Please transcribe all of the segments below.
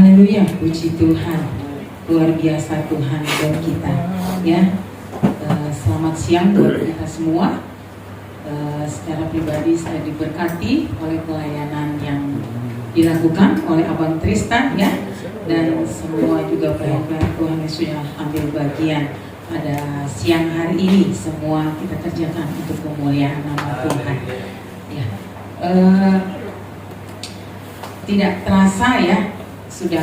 Haleluya, puji Tuhan. Luar biasa Tuhan buat kita, ya. Selamat siang buat kita semua. Secara pribadi saya diberkati oleh pelayanan yang dilakukan oleh Abang Tristan, ya, dan semua juga pelayan-pelayan Tuhan yang sudah ambil bagian pada siang hari ini. Semua kita kerjakan untuk kemuliaan nama Tuhan, ya. Tidak terasa, ya, sudah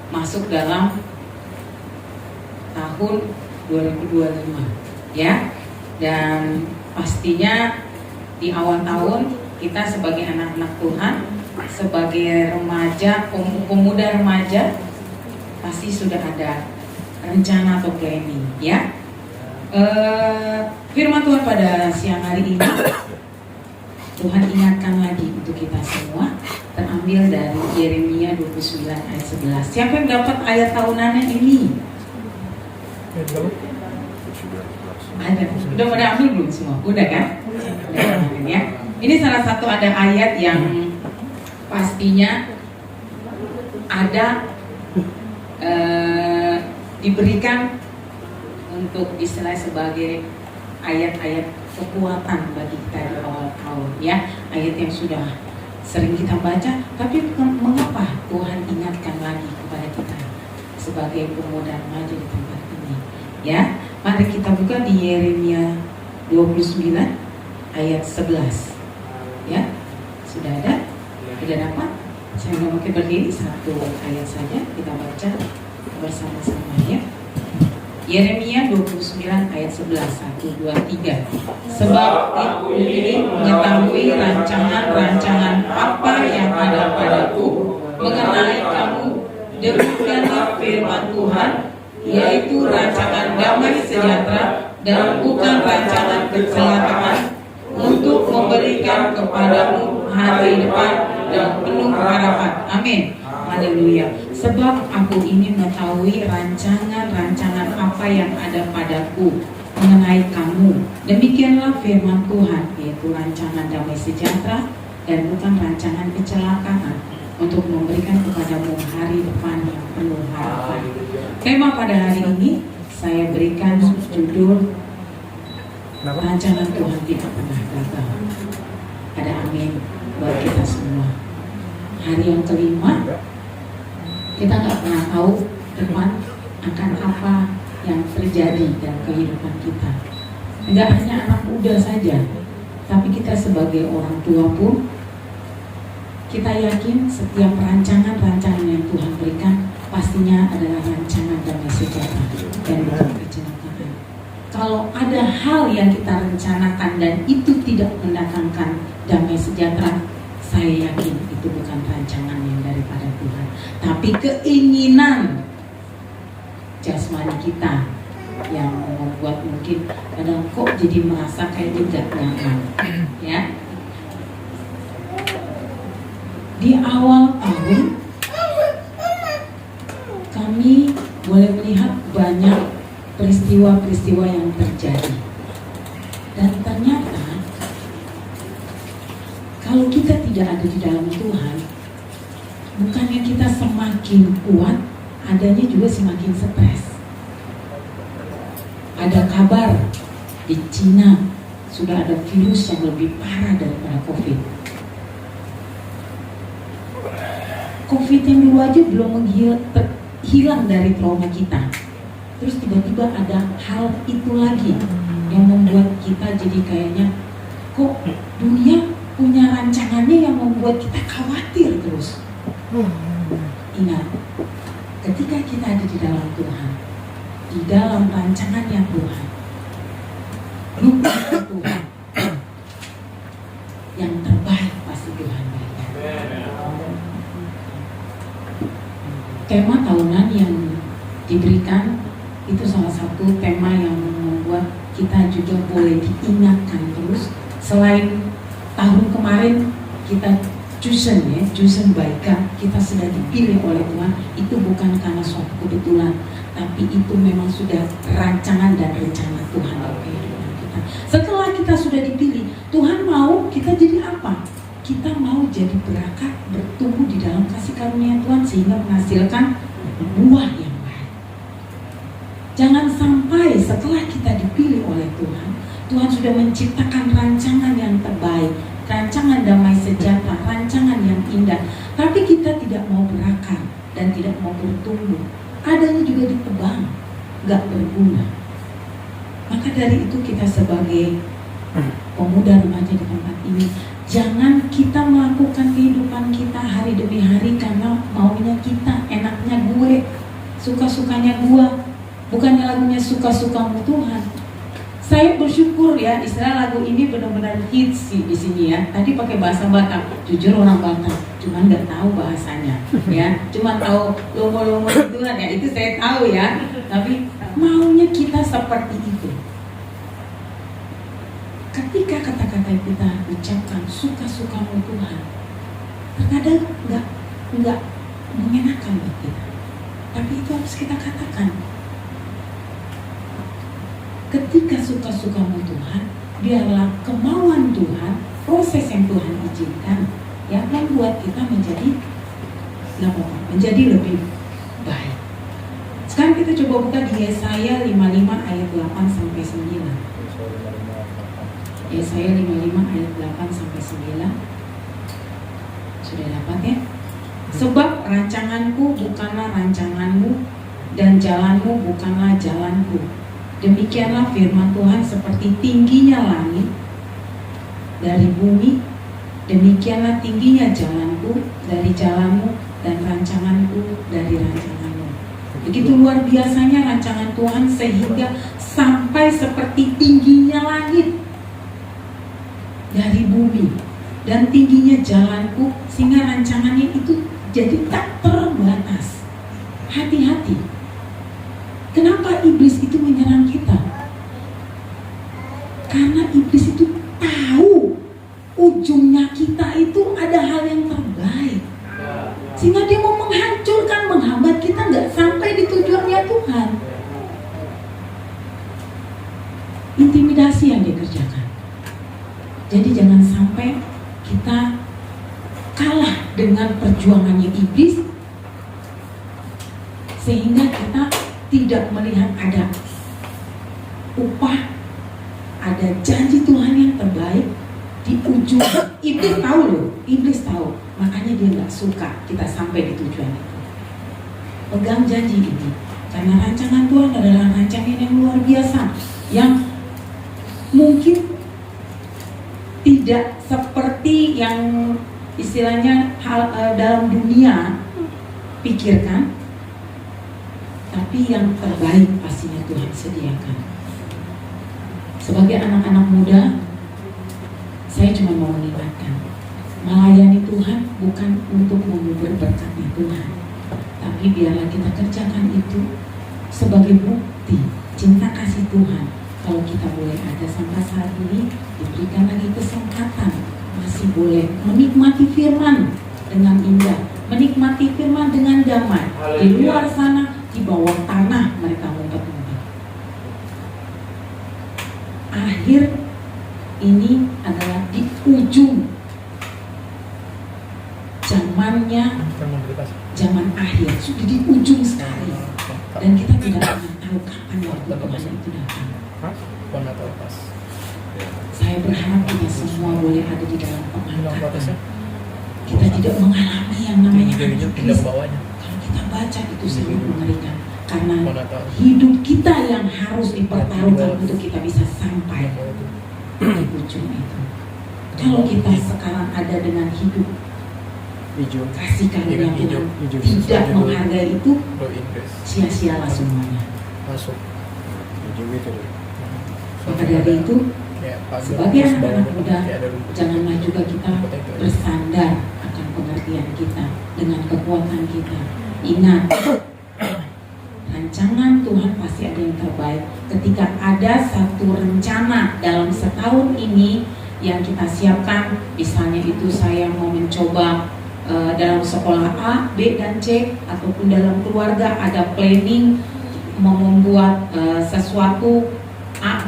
masuk dalam tahun 2025, ya, dan pastinya di awal tahun kita sebagai anak-anak Tuhan, sebagai remaja, pemuda remaja, pasti sudah ada rencana atau planning, ya. Firman Tuhan pada siang hari ini Tuhan ingatkan lagi untuk kita semua, terambil dari Yeremia 29 ayat 11. Siapa yang dapat ayat tahunannya ini? Ada. Udah pada ambil belum semua? Udah kan? Udah, ya. Ini salah satu ada ayat yang pastinya ada diberikan untuk istilah sebagai ayat-ayat kekuatan bagi kita di awal tahun, ya. Ayat yang sudah sering kita baca, tapi mengapa Tuhan ingatkan lagi kepada kita sebagai pemuda remaja di tempat ini, ya. Mari kita buka di Yeremia 29 ayat 11, ya. Sudah ada? Sudah dapat? Saya nggak mungkin berdiri, satu ayat saja kita baca bersama-sama, ya. Yeremia 29 ayat 11, 1, 2, 3. Sebab aku ini mengetahui rancangan-rancangan apa yang ada padaku mengenai kamu, demikianlah firman Tuhan, yaitu rancangan damai sejahtera dan bukan rancangan kecelakaan, untuk memberikan kepadamu hari depan dan penuh harapan. Amin. Haleluya. Sebab aku ini mengetahui rancangan-rancangan apa yang ada padaku mengenai kamu, demikianlah firman Tuhan, yaitu rancangan damai sejahtera dan bukan rancangan kecelakaan, untuk memberikan kepadamu hari depan yang penuh harapan. Tema pada hari ini saya berikan judul rancangan Tuhan tidak pernah gagal. Ada amin buat kita semua. Hari yang kelima, kita nggak pernah tahu depan akan apa yang terjadi dalam kehidupan kita. Tidak hanya anak muda saja, tapi kita sebagai orang tua pun, kita yakin setiap rancangan-rancangan yang Tuhan berikan pastinya adalah rancangan damai sejahtera dan bukan kecelakaan. Kalau ada hal yang kita rencanakan dan itu tidak mendatangkan damai sejahtera, saya yakin itu bukan rancangan yang daripada Tuhan, tapi keinginan jasmani kita yang membuat mungkin kadang kok jadi merasa kayak tidak nyaman, ya. Di awal tahun kami boleh melihat banyak peristiwa-peristiwa yang terjadi, dan ternyata kalau kita tidak ada di dalam Tuhan, bukannya kita semakin kuat, adanya juga semakin stres. Ada kabar di Cina sudah ada virus yang lebih parah daripada COVID. COVID yang dulu aja belum hilang dari trauma kita. Terus tiba-tiba ada hal itu lagi yang membuat kita jadi kayaknya kok dunia punya rancangannya yang membuat kita khawatir terus. Ingat, ketika kita ada di dalam Tuhan, di dalam rancangannya Tuhan, lupa Tuhan, yang terbaik pasti Tuhan berikan. Tema tahunan yang diberikan itu salah satu tema yang membuat kita juga boleh diingatkan terus. Selain tahun kemarin kita chosen baika, kita sudah dipilih oleh Tuhan, itu bukan karena suatu kebetulan, tapi itu memang sudah rancangan dan rencana Tuhan dalam kehidupan kita. Setelah kita sudah dipilih, Tuhan mau kita jadi apa? Kita kita mau jadi berkat, bertumbuh di dalam kasih karunia Tuhan sehingga menghasilkan buah yang baik. Jangan sampai setelah kita dipilih oleh Tuhan, Tuhan sudah menciptakan rancangan yang terbaik, rancangan damai sejahtera, rancangan yang indah, tapi kita tidak mau berakar dan tidak mau bertumbuh. Adanya juga ditebang, gak berguna. Maka dari itu kita sebagai pemuda remaja di tempat ini, jangan kita melakukan kehidupan kita hari demi hari karena maunya kita, enaknya gue, suka-sukanya gue. Bukannya lagunya suka-sukamu Tuhan. Saya bersyukur ya, istilah lagu ini benar-benar hits sih di sini ya. Tadi pakai bahasa Batak, jujur orang Batak, cuman nggak tahu bahasanya ya. Cuma tahu lomo-lomo itu kan ya, itu saya tahu ya. Tapi maunya kita seperti itu. Ketika kata-kata kita ucapkan suka-sukamu Tuhan, terkadang nggak mengenakan buat kita. Tapi itu harus kita katakan. Ketika suka-sukamu Tuhan, biarlah kemauan Tuhan, proses yang Tuhan izinkan, yang membuat kita menjadi lebih baik. Sekarang kita coba buka di Yesaya 55 ayat 8 sampai 9. Yesaya 55 ayat 8 sampai 9. Sudah dapat ya? Sebab rancanganku bukanlah rancanganmu, dan jalanmu bukanlah jalanku. Demikianlah firman Tuhan, seperti tingginya langit dari bumi, demikianlah tingginya jalanku dari jalanmu, dan rancanganku dari rancanganmu. Begitu luar biasanya rancangan Tuhan sehingga sampai seperti tingginya langit dari bumi, dan tingginya jalanku sehingga rancangannya itu jadi tak terbatas. Hati-hati. Kenapa iblis itu menyerang kita? Karena iblis itu tahu ujungnya kita itu ada hal yang terbaik, sehingga dia mau menghancurkan, menghambat kita nggak sampai di tujuannya Tuhan. Intimidasi yang dia kerjakan. Jadi jangan sampai kita kalah dengan perjuangannya iblis, sehingga kita tidak melihat ada upah, ada janji Tuhan yang terbaik di ujung. Iblis tahu loh, iblis tahu, makanya dia nggak suka kita sampai di tujuan itu. Pegang janji ini, karena rancangan Tuhan adalah rancangan yang luar biasa, yang mungkin tidak seperti yang istilahnya dalam dunia pikirkan, tapi yang terbaik pastinya Tuhan sediakan. Sebagai anak-anak muda, saya cuma mau mengingatkan, melayani Tuhan bukan untuk mengubur berkatnya Tuhan, tapi biarlah kita kerjakan itu sebagai bukti cinta kasih Tuhan. Kalau kita boleh ada sampai saat ini, diberikan lagi kesempatan, masih boleh menikmati firman dengan indah, menikmati firman dengan damai. Di luar sana, di bawah tanah mereka ngumpet-ngumpet. Akhir ini adalah di ujung zamannya, zaman akhir sudah di ujung sekali, dan kita tidak pernah tahu kapan waktu Tuhan itu datang. Saya berharap kita semua boleh ada di dalam pengangkatan. Kita tidak mengalami yang namanya antikris. Kita baca itu sangat mengerikan, karena hidup kita yang harus dipertaruhkan untuk kita bisa sampai di ujung itu. Kalau kita sekarang ada dengan hidup kasih karunia Tuhan tidak menghargai itu, sia-sialah semuanya. Maka dari itu, sebagai anak-anak muda, janganlah juga kita bersandar akan pengertian kita dengan kekuatan kita. Ingat, rancangan Tuhan pasti ada yang terbaik. Ketika ada satu rencana dalam setahun ini yang kita siapkan, misalnya itu saya mau mencoba dalam sekolah A, B, dan C, ataupun dalam keluarga ada planning mau membuat sesuatu A,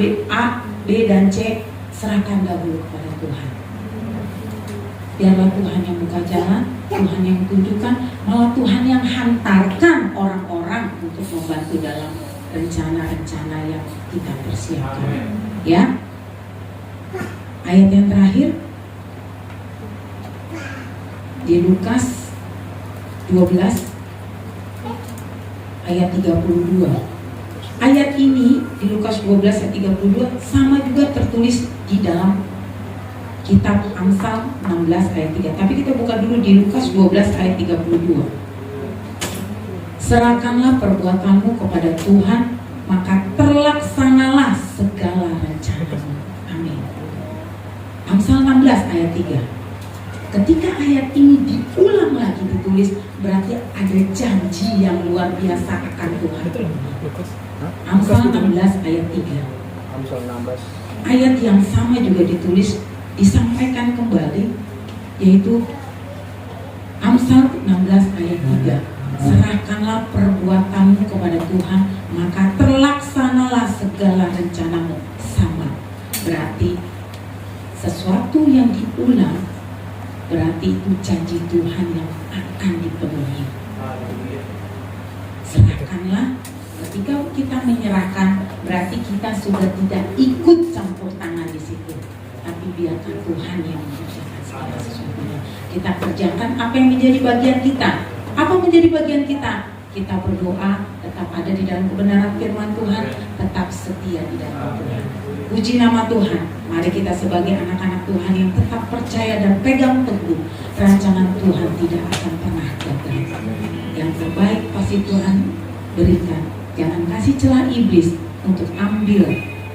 B, dan C, serahkan dahulu kepada Tuhan. biarlah Tuhan yang buka jalan, Tuhan yang tunjukkan, malah Tuhan yang hantarkan orang-orang untuk membantu dalam rencana-rencana yang kita persiapkan. Ya, ayat yang terakhir di Lukas 12 ayat 32. Ayat ini di Lukas 12 ayat 32 sama juga tertulis di dalam kitab Amsal 16 ayat 3. Tapi kita buka dulu di Lukas 12 ayat 32. Serahkanlah perbuatanmu kepada Tuhan, maka terlaksanalah segala rencanamu. Amin. Amsal 16 ayat 3. Ketika ayat ini diulang lagi ditulis, berarti ada janji yang luar biasa akan Tuhan. Amsal 16 ayat 3. Amsal 16. Ayat yang sama juga ditulis, disampaikan kembali, yaitu Amsal 16 ayat 3. Serahkanlah perbuatanmu kepada Tuhan, maka terlaksanalah segala rencanamu. Sama, berarti sesuatu yang diulang berarti itu janji Tuhan yang akan dipenuhi. Serahkanlah. Ketika kita menyerahkan, berarti kita sudah tidak ikut campur tangan di situ, tapi biarkan Tuhan yang mengerjakan segala sesuatunya. Kita kerjakan apa yang menjadi bagian kita. Apa menjadi bagian kita? Kita berdoa, tetap ada di dalam kebenaran firman Tuhan, tetap setia di dalam Tuhan. Puji nama Tuhan. Mari kita sebagai anak-anak Tuhan yang tetap percaya dan pegang teguh, rancangan Tuhan tidak akan pernah gagal. Yang terbaik pasti Tuhan berikan. Jangan kasih celah iblis untuk ambil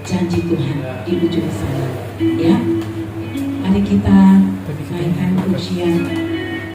janji Tuhan di ujung sana. Ya, mari kita naikkan pujian.